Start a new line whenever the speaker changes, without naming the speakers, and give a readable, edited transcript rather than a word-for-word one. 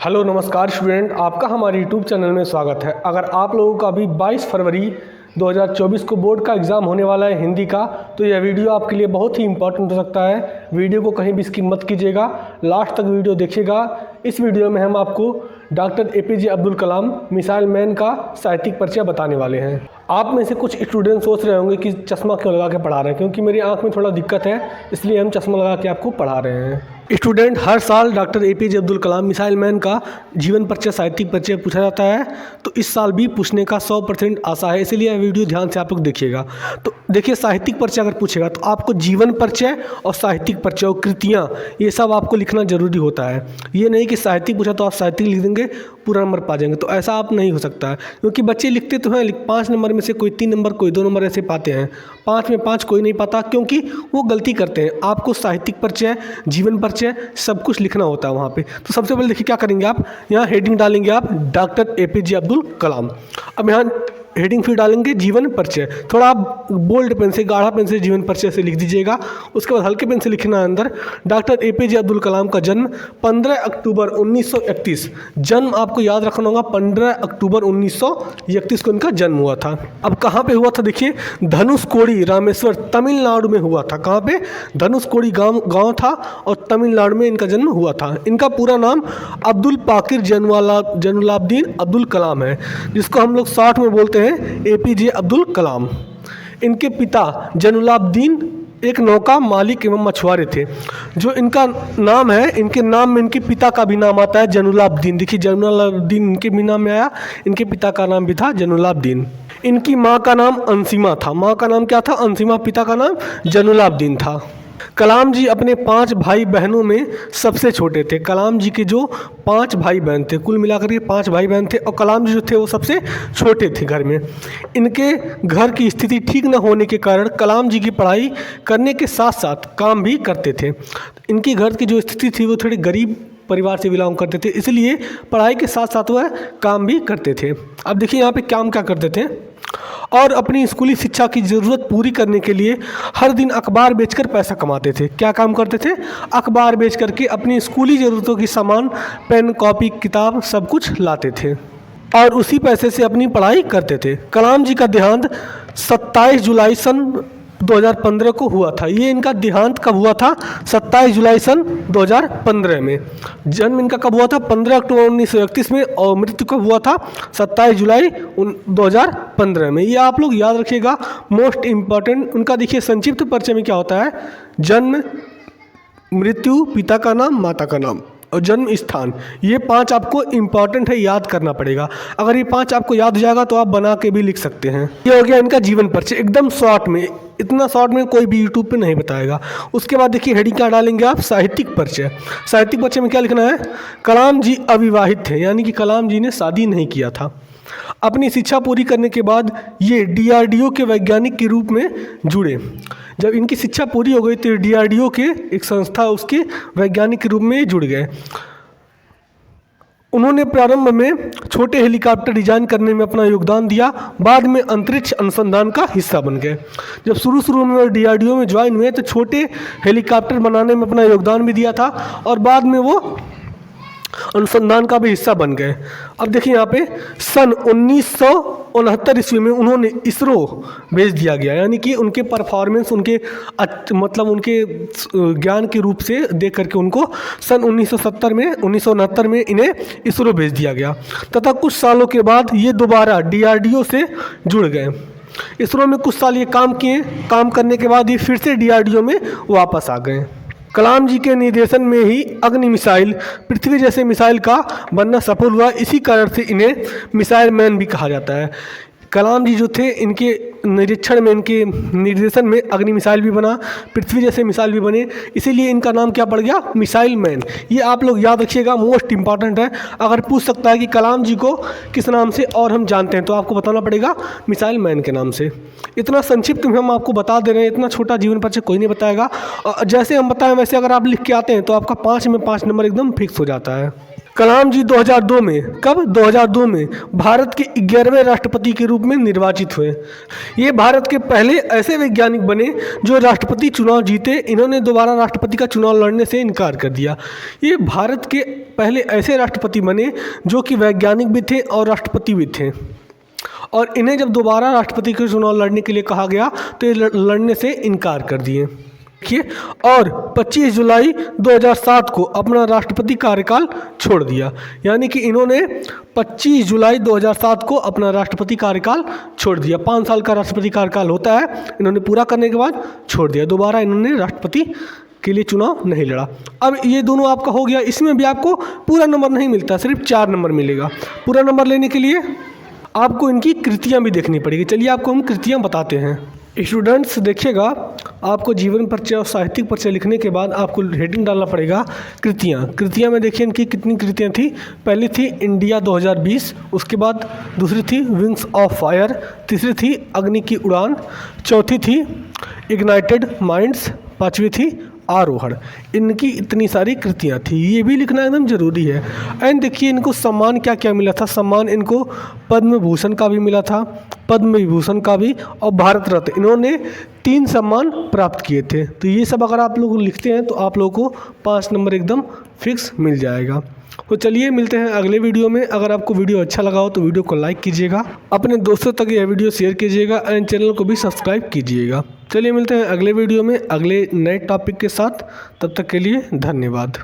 Hello नमस्कार student, आपका हमारे यूट्यूब चैनल में स्वागत है। अगर आप लोगों का अभी 22 फरवरी 2024 को बोर्ड का एग्ज़ाम होने वाला है हिंदी का, तो यह वीडियो आपके लिए बहुत ही इंपॉर्टेंट हो सकता है। वीडियो को कहीं भी स्किप मत कीजिएगा, लास्ट तक वीडियो देखिएगा। इस वीडियो में हम आपको doctor APJ Abdul Kalam missile man का साहित्यिक परिचय बताने वाले हैं। आप में से कुछ स्टूडेंट सोच रहे होंगे कि चश्मा क्यों लगा के पढ़ा रहे हैं, क्योंकि मेरी आंख में थोड़ा दिक्कत है, इसलिए हम चश्मा लगा के आपको पढ़ा रहे हैं। स्टूडेंट, हर साल doctor APJ Abdul Kalam missile man का जीवन परिचय साहित्यिक परिचय पूछा जाता है, तो इस साल भी पूछने का 100% आशा है, इसलिए यह वीडियो ध्यान से आप लोग देखिएगा। तो देखिए, साहित्यिक परिचय अगर पूछेगा तो आपको जीवन परिचय और साहित्यिक परिचय और कृतियाँ, ये सब आपको लिखना जरूरी होता है। ये नहीं कि साहित्यिक पूछा तो आप साहित्यिक लिख देंगे, पूरा नंबर पा जाएंगे, तो ऐसा आप नहीं हो सकता है। क्योंकि बच्चे लिखते तो हैं, 5 नंबर में से कोई 3 नंबर, कोई 2 नंबर ऐसे पाते हैं। 5 में 5 कोई नहीं पाता, क्योंकि वो गलती करते हैं। आपको साहित्यिक परिचय, जीवन परिचय सब कुछ लिखना होता है वहाँ पे। तो सबसे पहले देखिए क्या करेंगे आप, यहाँ हेडिंग डालेंगे आप डॉक्टर एपीजे अब्दुल कलाम। अब यहाँ हेडिंग फिर डालेंगे जीवन परिचय। थोड़ा आप बोल्ड पेन से, गाढ़ा पेन से जीवन परिचय से लिख दीजिएगा। उसके बाद हल्के पेन से लिखना है अंदर, डॉक्टर एपीजे अब्दुल कलाम का जन्म 15 अक्टूबर 1931। जन्म आपको याद रखना होगा, 15 अक्टूबर 1931 को इनका जन्म हुआ था। अब कहाँ पे हुआ था देखिए, धनुषकोडी रामेश्वर तमिलनाडु में हुआ था। कहाँ पे? धनुषकोडी गाँव था और तमिलनाडु में इनका जन्म हुआ था। इनका पूरा नाम अब्दुल पाकिर जैनुलाब्दीन अब्दुल कलाम है, जिसको हम लोग शॉर्ट में बोलते हैं एपीजे अब्दुल कलाम। इनके पिता जैनुलाब्दीन एक नौका मालिक एवं मछुआरे थे। जो इनका नाम है, इनके नाम में इनके पिता का भी नाम आता है जैनुलाब्दीन। देखिए, जैनुलाब्दीन इनके भी नाम में आया, इनके पिता का नाम भी था जैनुलाब्दीन। इनकी माँ का नाम अंसिमा था। माँ का नाम क्या था? अंसिमा। पिता का नाम जैनुलाब्दीन था। कलाम जी अपने 5 भाई बहनों में सबसे छोटे थे। कलाम जी के जो 5 भाई बहन थे, कुल मिलाकर के 5 भाई बहन थे, और कलाम जी जो थे वो सबसे छोटे थे घर में। इनके घर की स्थिति ठीक न होने के कारण कलाम जी की पढ़ाई करने के साथ साथ काम भी करते थे। इनकी घर की जो स्थिति थी वो थोड़ी गरीब परिवार से बिलोंग करते थे, इसलिए पढ़ाई के साथ साथ वह काम भी करते थे। अब देखिए यहाँ पे काम क्या करते थे, और अपनी स्कूली शिक्षा की ज़रूरत पूरी करने के लिए हर दिन अखबार बेचकर पैसा कमाते थे। क्या काम करते थे? अखबार बेच करके अपनी स्कूली ज़रूरतों की सामान, पेन, कॉपी, किताब सब कुछ लाते थे और उसी पैसे से अपनी पढ़ाई करते थे। कलाम जी का देहांत 27 जुलाई सन 2015 को हुआ था। ये इनका देहांत कब हुआ था? 27 जुलाई सन 2015 में। जन्म इनका कब हुआ था? 15 अक्टूबर 1931 में, और मृत्यु कब हुआ था? 27 जुलाई 2015 में। ये आप लोग याद रखिएगा, मोस्ट इम्पॉर्टेंट। उनका देखिए संक्षिप्त परिचय में क्या होता है, जन्म, मृत्यु, पिता का नाम, माता का नाम और जन्म स्थान। ये 5 आपको इम्पॉर्टेंट है, याद करना पड़ेगा। अगर ये 5 आपको याद हो जाएगा तो आप बना के भी लिख सकते हैं। ये हो गया इनका जीवन परिचय, एकदम शॉर्ट में। इतना शॉर्ट में कोई भी यूट्यूब पे नहीं बताएगा। उसके बाद देखिए हेडिंग क्या डालेंगे आप, साहित्यिक परिचय। साहित्यिक परिचय में क्या लिखना है, कलाम जी अविवाहित थे, यानी कि कलाम जी ने शादी नहीं किया था। अपनी शिक्षा पूरी करने के बाद ये डीआरडीओ के वैज्ञानिक के रूप में जुड़े। जब इनकी शिक्षा पूरी हो गई तो डीआरडीओ के एक संस्था, उसके वैज्ञानिक के रूप में जुड़ गए। उन्होंने प्रारंभ में छोटे हेलीकॉप्टर डिजाइन करने में अपना योगदान दिया, बाद में अंतरिक्ष अनुसंधान का हिस्सा बन गए। जब शुरू में डीआरडीओ में ज्वाइन हुए तो छोटे हेलीकॉप्टर बनाने में अपना योगदान भी दिया था, और बाद में वो अनुसंधान का भी हिस्सा बन गए। अब देखिए यहाँ पे सन 1969 ईस्वी में उन्होंने इसरो भेज दिया गया, यानी कि उनके परफॉर्मेंस, उनके मतलब उनके ज्ञान के रूप से देख करके उनको सन 1969 में इन्हें इसरो भेज दिया गया, तथा कुछ सालों के बाद ये दोबारा डीआरडीओ से जुड़ गए। इसरो में कुछ साल ये काम किए, काम करने के बाद ये फिर से डीआरडीओ में वापस आ गए। कलाम जी के निर्देशन में ही अग्नि मिसाइल, पृथ्वी जैसे मिसाइल का बनना सफल हुआ। इसी कारण से इन्हें मिसाइल मैन भी कहा जाता है। कलाम जी जो थे, इनके निरीक्षण में, इनके निर्देशन में अग्नि मिसाइल भी बना, पृथ्वी जैसे मिसाइल भी बने, इसीलिए इनका नाम क्या पड़ गया, मिसाइल मैन। ये आप लोग याद रखिएगा, मोस्ट इंपॉर्टेंट है। अगर पूछ सकता है कि कलाम जी को किस नाम से और हम जानते हैं, तो आपको बताना पड़ेगा मिसाइल मैन के नाम से। इतना संक्षिप्त में हम आपको बता दे रहे हैं, इतना छोटा जीवन परिचय कोई नहीं बताएगा। और जैसे हम बताएं वैसे अगर आप लिख के आते हैं तो आपका 5 में 5 नंबर एकदम फिक्स हो जाता है। कलाम जी 2002 में, कब? 2002 में भारत के 11वें राष्ट्रपति के रूप में निर्वाचित हुए। ये भारत के पहले ऐसे वैज्ञानिक बने जो राष्ट्रपति चुनाव जीते। इन्होंने दोबारा राष्ट्रपति का चुनाव लड़ने से इनकार कर दिया। ये भारत के पहले ऐसे राष्ट्रपति बने जो कि वैज्ञानिक भी थे और राष्ट्रपति भी थे, और इन्हें जब दोबारा राष्ट्रपति के चुनाव लड़ने के लिए कहा गया तो ये लड़ने से इनकार कर दिए। देखिए, और 25 जुलाई 2007 को अपना राष्ट्रपति कार्यकाल छोड़ दिया। यानी कि इन्होंने 25 जुलाई 2007 को अपना राष्ट्रपति कार्यकाल छोड़ दिया। 5 साल का राष्ट्रपति कार्यकाल होता है, इन्होंने पूरा करने के बाद छोड़ दिया। दोबारा इन्होंने राष्ट्रपति के लिए चुनाव नहीं लड़ा। अब ये दोनों आपका हो गया। इसमें भी आपको पूरा नंबर नहीं मिलता, सिर्फ 4 नंबर मिलेगा। पूरा नंबर लेने के लिए आपको इनकी कृतियाँ भी देखनी पड़ेगी। चलिए आपको हम कृतियाँ बताते हैं। स्टूडेंट्स देखिएगा, आपको जीवन परिचय और साहित्यिक परिचय लिखने के बाद आपको हेडिंग डालना पड़ेगा कृतियाँ। कृतियाँ में देखिए इनकी कितनी कृतियाँ थी। पहली थी इंडिया 2020, उसके बाद दूसरी थी विंग्स ऑफ फायर, तीसरी थी अग्नि की उड़ान, चौथी थी इग्नाइटेड माइंड्स, पांचवी थी आरोहण। इनकी इतनी सारी कृतियाँ थी, ये भी लिखना एकदम ज़रूरी है। एंड देखिए इनको सम्मान क्या क्या मिला था। सम्मान इनको पद्म भूषण का भी मिला था, पद्म विभूषण का भी, और भारत रत्न। इन्होंने 3 सम्मान प्राप्त किए थे। तो ये सब अगर आप लोग लिखते हैं तो आप लोगों को 5 नंबर एकदम फिक्स मिल जाएगा। तो चलिए मिलते हैं अगले वीडियो में। अगर आपको वीडियो अच्छा लगा हो तो वीडियो को लाइक कीजिएगा, अपने दोस्तों तक यह वीडियो शेयर कीजिएगा एंड चैनल को भी सब्सक्राइब कीजिएगा। चलिए मिलते हैं अगले वीडियो में अगले नए टॉपिक के साथ। तब तक के लिए धन्यवाद।